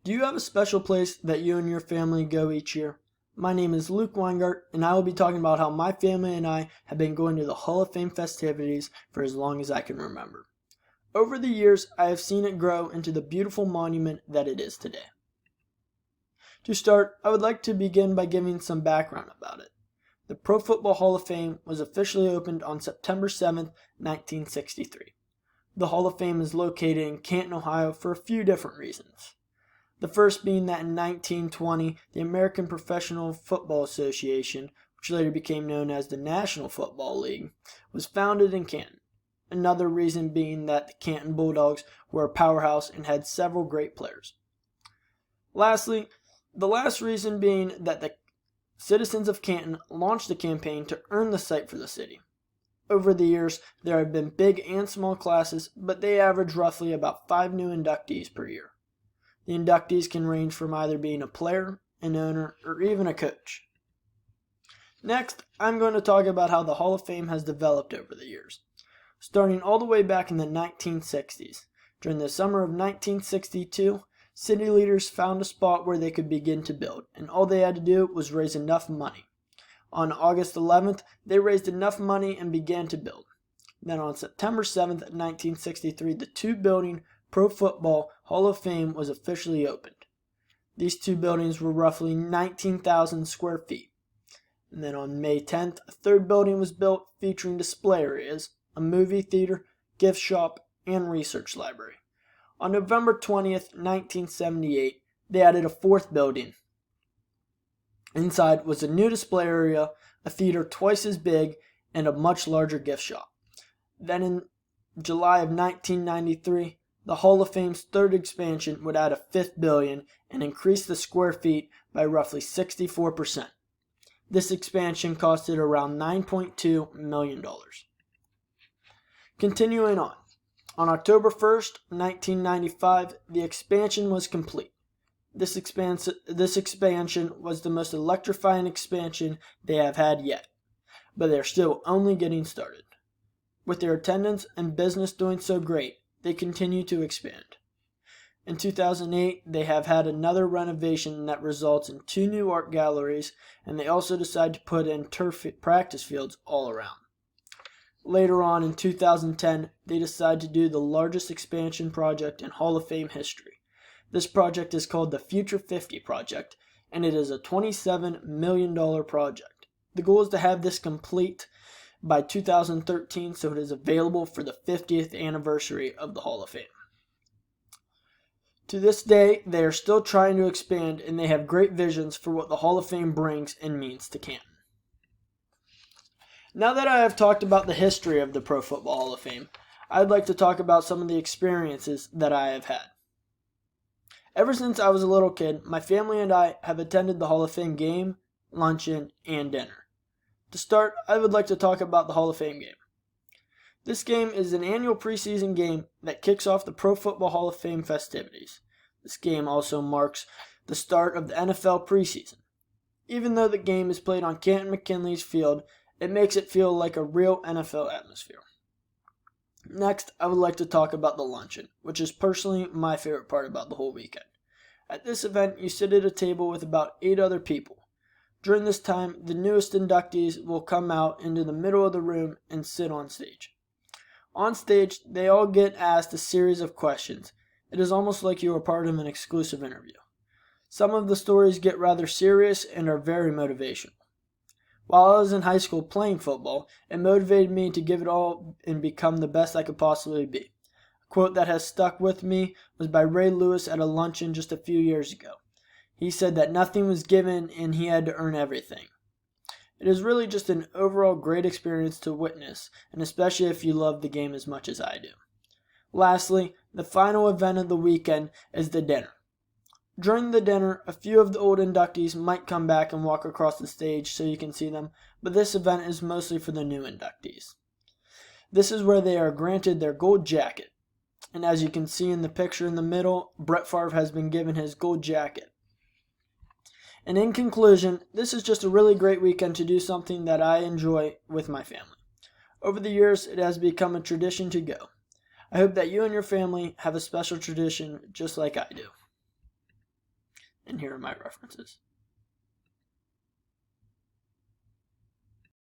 Do you have a special place that you and your family go each year? My name is Luke Weingart, and I will be talking about how my family and I have been going to the Hall of Fame festivities for as long as I can remember. Over the years, I have seen it grow into the beautiful monument that it is today. To start, I would like to begin by giving some background about it. The Pro Football Hall of Fame was officially opened on September 7, 1963. The Hall of Fame is located in Canton, Ohio for a few different reasons. The first being that in 1920, the American Professional Football Association, which later became known as the National Football League, was founded in Canton. Another reason being that the Canton Bulldogs were a powerhouse and had several great players. Lastly, the last reason being that the citizens of Canton launched a campaign to earn the site for the city. Over the years, there have been big and small classes, but they average roughly about 5 new inductees per year. The inductees can range from either being a player, an owner, or even a coach. Next, I'm going to talk about how the Hall of Fame has developed over the years. Starting all the way back in the 1960s, during the summer of 1962, city leaders found a spot where they could begin to build, and all they had to do was raise enough money. On August 11th, they raised enough money and began to build. Then on September 7th, 1963, the two-building Pro Football Hall of Fame was officially opened. These two buildings were roughly 19,000 square feet. And then on May 10th, a third building was built featuring display areas, a movie theater, gift shop, and research library. On November 20th, 1978, they added a fourth building. Inside was a new display area, a theater twice as big, and a much larger gift shop. Then in July of 1993, the Hall of Fame's third expansion would add a fifth building and increase the square feet by roughly 64%. This expansion costed around $9.2 million. Continuing on October 1st, 1995, the expansion was complete. This expansion was the most electrifying expansion they have had yet, but they're still only getting started. With their attendance and business doing so great, they continue to expand. In 2008, they have had another renovation that results in 2 new art galleries, and they also decide to put in turf practice fields all around. Later on in 2010, they decide to do the largest expansion project in Hall of Fame history. This project is called the Future 50 Project, and it is a $27 million project. The goal is to have this complete by 2013, so it is available for the 50th anniversary of the Hall of Fame. To this day, they are still trying to expand, and they have great visions for what the Hall of Fame brings and means to Canton. Now that I have talked about the history of the Pro Football Hall of Fame, I'd like to talk about some of the experiences that I have had. Ever since I was a little kid, my family and I have attended the Hall of Fame game, luncheon, and dinner. To start, I would like to talk about the Hall of Fame game. This game is an annual preseason game that kicks off the Pro Football Hall of Fame festivities. This game also marks the start of the NFL preseason. Even though the game is played on Canton McKinley's field, it makes it feel like a real NFL atmosphere. Next, I would like to talk about the luncheon, which is personally my favorite part about the whole weekend. At this event, you sit at a table with about 8 other people. During this time, the newest inductees will come out into the middle of the room and sit on stage. On stage, they all get asked a series of questions. It is almost like you are part of an exclusive interview. Some of the stories get rather serious and are very motivational. While I was in high school playing football, it motivated me to give it all and become the best I could possibly be. A quote that has stuck with me was by Ray Lewis at a luncheon just a few years ago. He said that nothing was given and he had to earn everything. It is really just an overall great experience to witness, and especially if you love the game as much as I do. Lastly, the final event of the weekend is the dinner. During the dinner, a few of the old inductees might come back and walk across the stage so you can see them, but this event is mostly for the new inductees. This is where they are granted their gold jacket. And as you can see in the picture in the middle, Brett Favre has been given his gold jacket. And in conclusion, this is just a really great weekend to do something that I enjoy with my family. Over the years, it has become a tradition to go. I hope that you and your family have a special tradition just like I do. and here are my references.